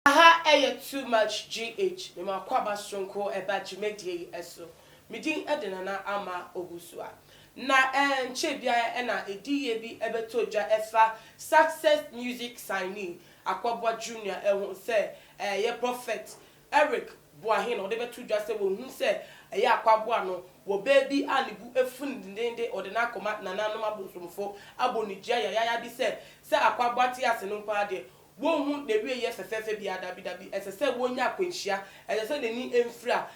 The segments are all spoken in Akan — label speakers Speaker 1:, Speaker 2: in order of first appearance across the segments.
Speaker 1: Aha, too much GH. Me ma kwaba stronko eba G0es. Me din edenana ama obusua. Na nche bia na ediye bi ebeto dwa efa success music signee Akwaboah Junior ehun se ye prophet Eric Boahin o de beto dwa se wo hu se ye Akwaboah no wo baby anibu efun ndende o de na akoma nananom abosomfo abonijia ya bi se Akwaboah ti ase no pa de won hu de wie ye fefefe bia dabi esese wonya akwanhia esese ne ni emfira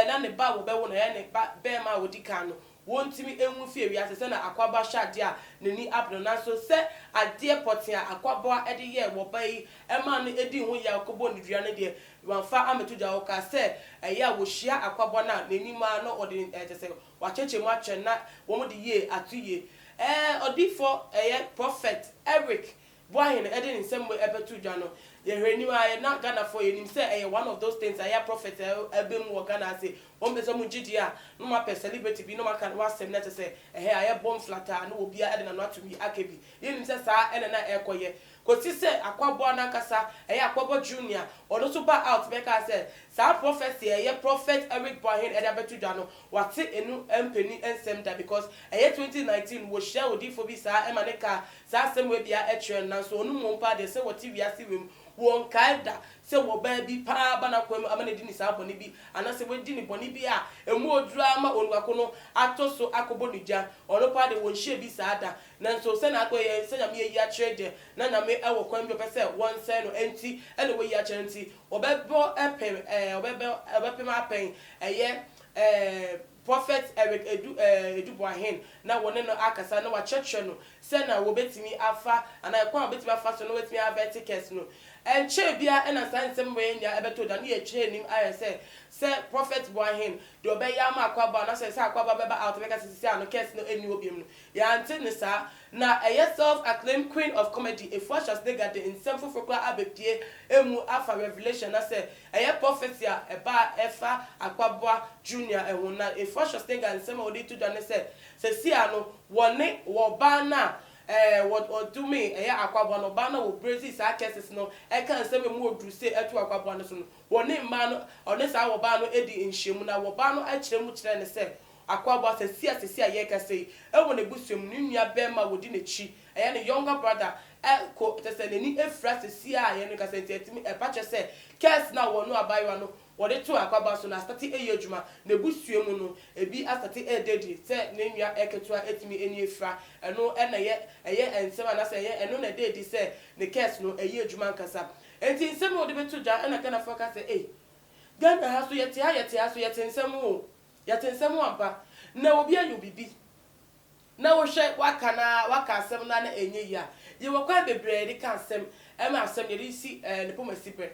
Speaker 1: na ne ba wo be wo na ye ne ba be ma wo dika no won timi enwu fie wi asese na Akwaboah shade a ne ni abno na so se ade potia Akwaboah ede ye wo bai e ma no edi hu ya kobo ni dua ne de wanfa ametu da wo ka se ya wo hia Akwaboah na ne ni ma no ode etese wa cheche mu atwe na wo mo de ye atuye odifo prophet Eric Boahin ede ni nsem ebetu dwa no ye hwani wa ye na Ghana for ye nim say one of those things aya prophet ebem wo Ghana say won be so mu gidi a no ma per celebrity bi no ma kan wa sem na say aya bomb flatter no obi ade na no atumi akebi ye nim say sa ene na ekoye ko ti say Akwaboah na kasa Akwaboah Junior odo so ba out be ka say sa prophecy prophet Eric Boahin ede abetu dwa no wate enu empeni ensem da because 2019 wo share odi fo bi sa emaneka sa sem we bia etren na so onu mo pa de say wati wiase wem won kaida se wo ba bi pa ba na kwam amane di ni sa boni bi anase we di ni boni bi a emu odura ma onwako no atoso akobonija ono pa de won hye bi sa da na so se na akoye se nyame yi a trade na nyame ewo kwam bi pese won se no enti ene we yi a trenti obebo epem obepem apen prophet Eric Edu Boahin na wone no akasa na wa church no se na wo betimi afa ana ekwa betimi afa so no wetimi tickets no enche bia na sansem we nya ebeto da na ye che nim ayese se prophet Boahin de obeya ma Akwaboah na se Akwaboah beba out beka sisi ano kes no eni obiem no ya ante ne sa na self acclaimed queen of comedy efashas nega de insemfo fokla abepie emu afa revelation na se prophecy a eba efa Akwaboah Junior ehuna efashas nega nsema odi tu da ne se si ano wone wo ba na what do me Akwaboah no ba na wo brazy sa cases no kan nsema mu odru se etu Akwaboah no so no wone ma no one sa wo ba no edi nhyiemu na wo ba no a kire mu kire ne se Akwaboah se ye ka sei ewo ne busuem ni nua bema wodi na chi ne younger brother ko tese ne ni efra se ye ne ka se ntimi pache se kes na wo no abayiwa no wode to Akwaboah so na start adwuma na busuem no ebi start ededi se ne nua eketua etimi eni efra eno na ye ensema na se ye eno na dedi se ne kes no adwuma nkasa enti nsema wode beto dwa na kana focus se Ghana ha so yete so yete nsema o yatensem wampa na obi ayu bibi na wo hwe waka asem na enye ya ye wakwa bebre de ka asem ma asem ye si ne pomasibre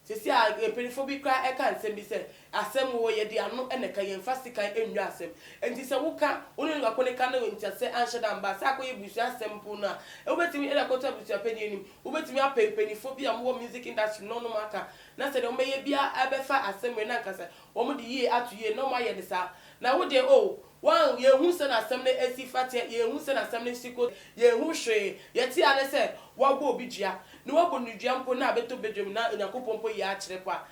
Speaker 1: sisi a penifo bi kra e ka asem bi se asem wo ye de ano na ka ye mfasika enwa asem enti se woka onu ni wakone ka na wenti ase anheda mba sa akoye busu asem pu na obetimi e akota busu apeni enim obetimi penifo bi am wo music industry no maka na se de o meye bia abefa asem we na nkasa wo mo de ye atuye no ma ye de sa na wo de wan ye hu se na asem na esifate ye hu se na asem na siko ye hu hwe ye ti ane se wagbo obi dua ni wagbo nudua mpo na abeto bedwem na Yakopompo ye a kire kwa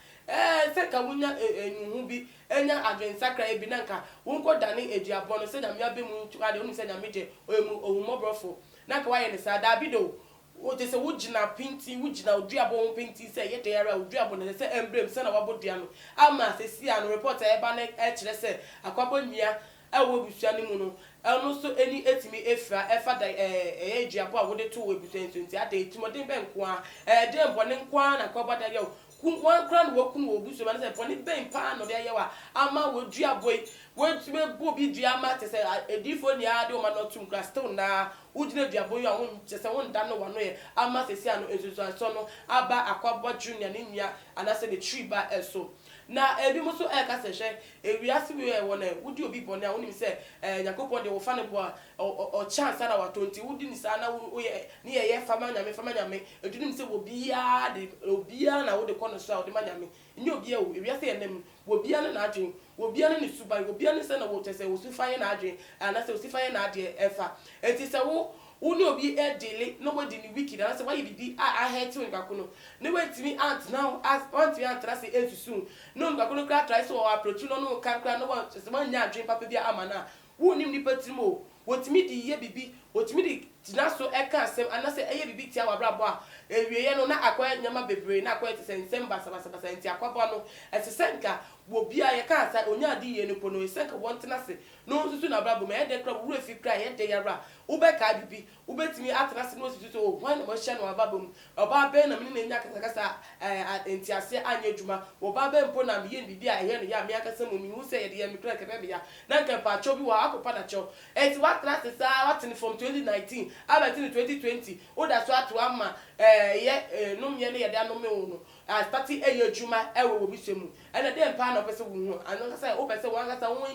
Speaker 1: se ka wunya enhu bi enya adwen sakra ebi na nka wonko dane eduabon no se na me abemu ade onu se na meje ohumobrofo na ka waye ne sa da bido o te se wugina pinti wugina oduabon pinti se ye de ara oduabon ne se emblem se na wabodua no ama se si an report e ba na e kire se Akwaboah nia ewo busua ni mu no eno so eni etimi efa da eduabo a wode to we busua nti ade etimoden ben ko a de mbone nko a na Akwaboah da yo one crown wokum wo busua na se bone ben pa no de yewa ama wo duaboi wetime bobi duama te se edifo ni ade o ma no tum kra still na ugine duaboi a won te se won da no wano ye ama se si ano ezuzu so no aba Akwaboah Junior ni nua anase the tree ba eso na ebi mo so ka se hwe ewiase we wona wudi obi bone a wonim se Yakopon de wo fa ne bo o chance na wa 20 wudi ni sa na wo ye ni ye fama nyame edunim se obi na wo de kono so a wo de manyame nyi obi a wo ewiase ye nem wo bia na adwen wo bia na suban wo bia na se na wo tese wo sufa ye na adwen anase wo sufa ye na ade efa enti se wo Uni obi daily, nobody in the wicked, and I say, why you be I had to in Bakuno. No way to me, aunt now, as want to aunt, I say, end soon. No, Bakuno crack, I saw approach, no, can't cry, no one, just 1 year drink Papa Amana. Who name the Petimo? What me the year be, what me the Tinaso Eka, and I say, a baby tia brabo. If you know not acquire Yama Bebre, not quite the same Sabasa and Akwaboah, as a senka, will be a cancer, Onya D. and Upono, Senka one tenacity. No, soon a brabo, may the club roof you cry, and they are. Ubeka bibi, ubet me at last no to one motion or babum, or barben, a minute Yakasa, and Tiasia Anyajuma, or barben Ponam, yin be there, and Yamiaka, who say the Emicrack Babia, Nanka Pachobi, Akopanacho, and what last is from 2019, I 2020, oh, that's what to Amma, no Yania Danomeno. I started a Juma, I will be Simu, and a damn pan of person, and I say, oh, person, one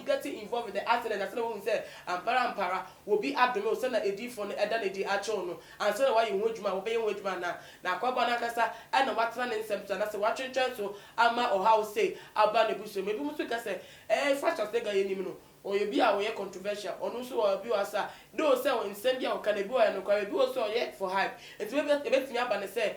Speaker 1: gets getting involved with the accident, as someone said, and Parampara will be at the most, send a D for the Edanity Achono, and so why you would Juma, obey with Mana, now Kwabanakasa, and a Watson and Simpson, as a watching chance, so Ama or how say, Albany Bush, maybe Musuka say, first of the Nimino. Or you be away controversial, or no so or you as a do sell in Sambia or Canabua and Quabu also yet for hype. It's maybe a bit me up and say,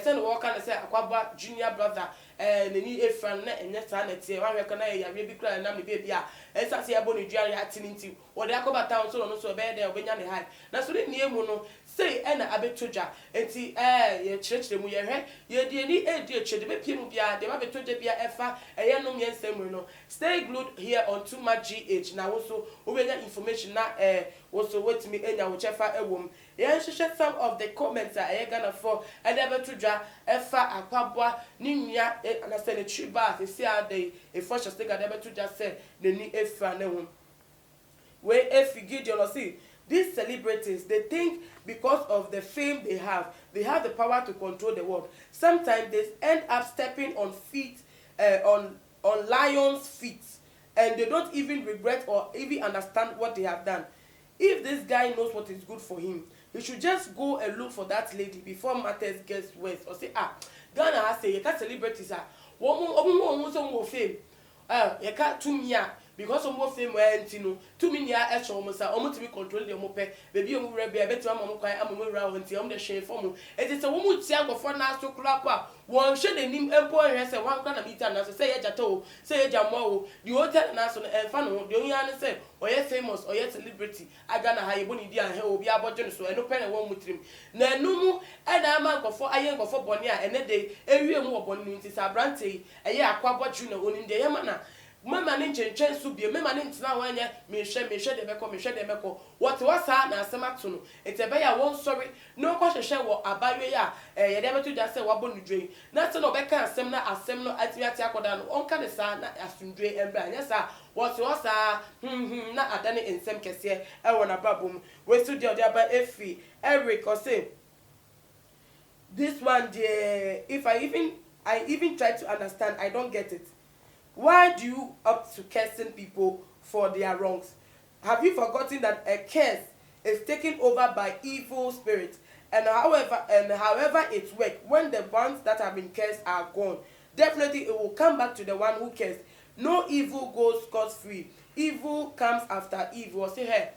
Speaker 1: send Walker and say, Akwaboah junior brother, and the new friend and yes, and it's a recognize a baby cry and I'm the baby. And such a bonny jerry acting into or the Akwaboah town so no so bad there when you're the hype. Now so didn't you know say and a bit tuja and see church the muyer, you didn't dear church, the baby mubia, the baby tuja be a effa, a young young same. Stay glued here on too much G0es. Now also we get information now also wait me in our chefa a woman. Yeah, she share some of the comments that I gonna for and never to draw Efa Akwaboah Ninya and I said a tree bath. They see how they a first just think I never to just say the new Efa no one. Where if you get you see these celebrities, they think because of the fame they have the power to control the world. Sometimes they end up stepping on feet on lions' feet. And they don't even regret or even understand what they have done. If this guy knows what is good for him, he should just go and look for that lady before matters gets worse. Or say, Ghana has say, you can't celebrities are. One fame. You can't to me because some more fame went to 2 million extra almost to be controlled the mope. Baby, you will be a better mamma, I'm around until I'm the shame for me. It is a woman young for now to clap. One should the name employer has a one kind of meet and say a jato, say a jamo, you will tell us on and fun, the only answer, or yet famous or yet celebrity. I gonna hire Bonnie dear and he will be about Johnson and no pen one with him. No more, and I'm a for I am for Bonia and a day, every more bonnie is a brandy, a year Akwaboah junior in the Yamana. Mama ninche to be a mema nintina wanya me share the beko what was na asemato it's a beya one sorry no question share what abaye ya ye dem to just say wa bonu dwen na se no beka asem na asem no atiati akoda no onka de sa na asundwe embra nya sa what was na adane ensem kese e wona babum we studio de aba efi Eric or say this one there if I even try to understand I don't get it. Why do you opt to cursing people for their wrongs? Have you forgotten that a curse is taken over by evil spirits? And however it works, when the ones that have been cursed are gone, definitely it will come back to the one who cursed. No evil goes scot-free. Evil comes after evil. Say, hey,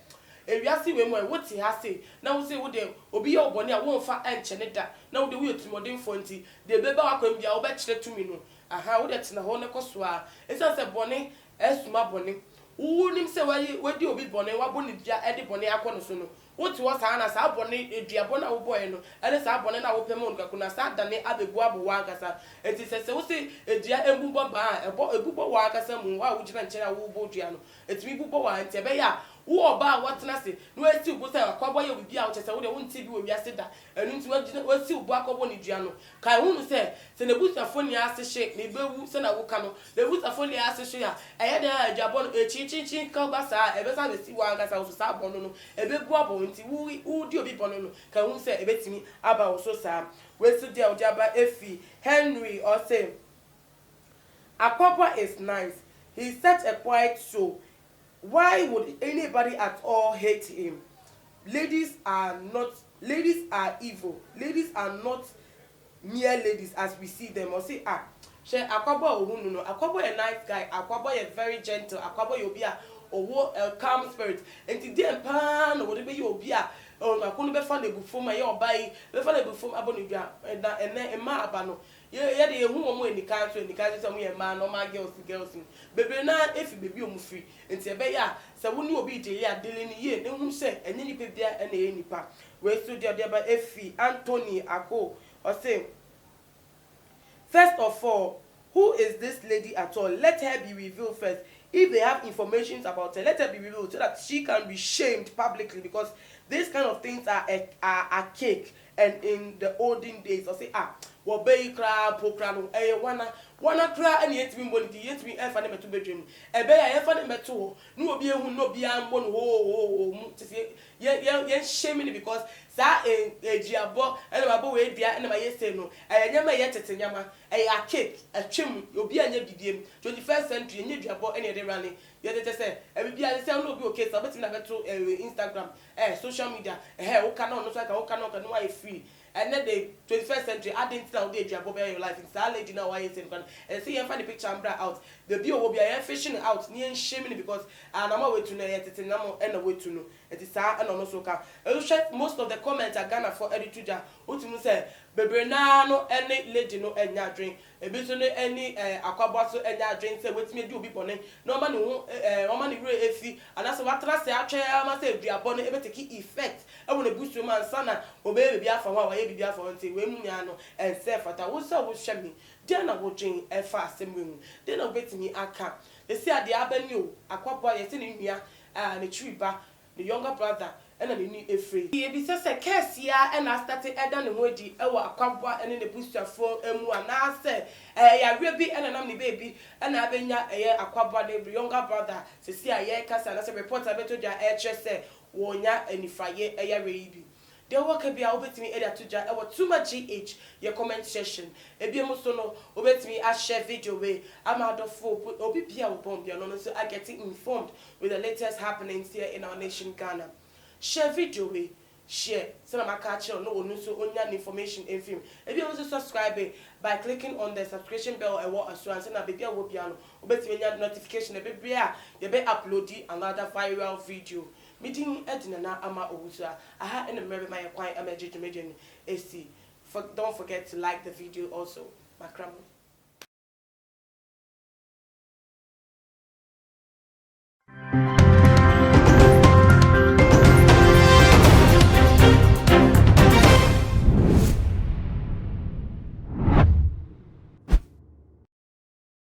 Speaker 1: if you see when what he has say, now say what they obi your bonny, I won't fa and cheneta. Now the way to modern fonty, the baby will be our bachelor to me. Aha, that's na hone koswa. Esa se bone, esuma bone. Unim se we di obi bone, wa bone dia e di bone akọ no so no. What was na sa bone edua bone wo boy no. Ele sa bone na wo pem on kakuna sa dane abebu abo wa akasa. Enti se wo se edua embubo ba ebubo wa akasa mu wa wo gina nkyere wo bo dua no. Enti mi bubo wa enti be ya wo oba watena se no eti ubo se Akwaboah ye obi a wo chese wo de wo nti bi wo wiase da. Enu nti wo si ubo akobo ni dua no. Kai hunu se ne busafo ni ase hye ne bewu se na wo ka no. Ne busafo ni ase hye a eye da adwabo no echichichi ka ba sa ebe sa be si wa akasa wo sa bono no ebebu abo nti wo di obi bono no ka hunu se ebetimi aba wo so sa we su dia odiaba efi Henry or say Akwaboah is nice. He's such a quiet soul. Why would anybody at all hate him? Ladies are evil. Ladies are not mere ladies as we see them. Or say, she Akwaboah no. Akwaboah a nice guy. Akwaboah a very gentle. Akwaboah you be a calm spirit. And today pan would be you be a oh na ko no be fa na bufom aye obai be fa na bufom abonidwa na ene ema aba no ye de ehu omo enika so mo ye ma no ma girls bebre na efi bebi omu free enti ebe ya se woni obi je ya dele ni ye ne hu se enye ni bebia ene ye nipa we so de ba efi Anthony Ako or say first of all, who is this lady at all? Let her be revealed first. If they have information about her, let her be revealed so that she can be shamed publicly, because these kind of things are cake. And in the olden days, I say wo be kra pokra no wana kra ene yetimi mboni di yetimi efa ne meto bedwem ebe ya efa ne meto no obi ehu no obi ambon ho ye shame me because sa ejiabo ene babo we dia ene ma yese no nyama ye tete nyama a cake atwem obi anya bidiem 21st century nye duabo ene de rane ye tete say e bibia say no obi okay so betimi na beto Instagram social media wo kana no so ka wo kana no why free. And then the 21st century, I didn't tell the job your life. It's a lady now. Why is it? And see, you find the picture out. The bio will be fishing out near shaming because I'm not way to know yet. It's a way to know. It is and also come. Most of the comments are Ghana for editor. What you say? Baby, no any lady no any drink. A bit any Akwaboah so any drink. Say wait me do be born. No man who money real efi. And that's what I say. Actually, I must say we are born able to keep effect. I want to boost your man son. Obey be for one. Why be for one thing? We munyano and say for that. What's up with shame? Then I go drink a fast and wing. Then I bet me I can't. They say at the avenue, Akwaboah, you see in here, and the tree bar, the younger brother, and then you need a free. He be says a case here, and I started Edan and Woody, Akwaboah, and in the booster for and I said, I will be and I'm the baby, and I've been a Akwaboah, the younger brother, to see a year cast, and as a reporter, better their HS, Wonya, and if I ye a baby. They work be over to me either to ja too much G0es your comment section. Ebi mo so no over to me I share video way. I'm out of full obi bia wo bomb no so I get informed with the latest happenings here in our nation Ghana. Share video way. Share. So na catch no onu so onya information in film. Ebi also subscribe by clicking on the subscription bell and what as well and say na baby wo bia no over to me notification ebi bia you be upload another viral video. Meeting Edna na ama owusa aha ene mrebe my kwan amajeje meje ni esi. Don't forget to like the video also. Makram.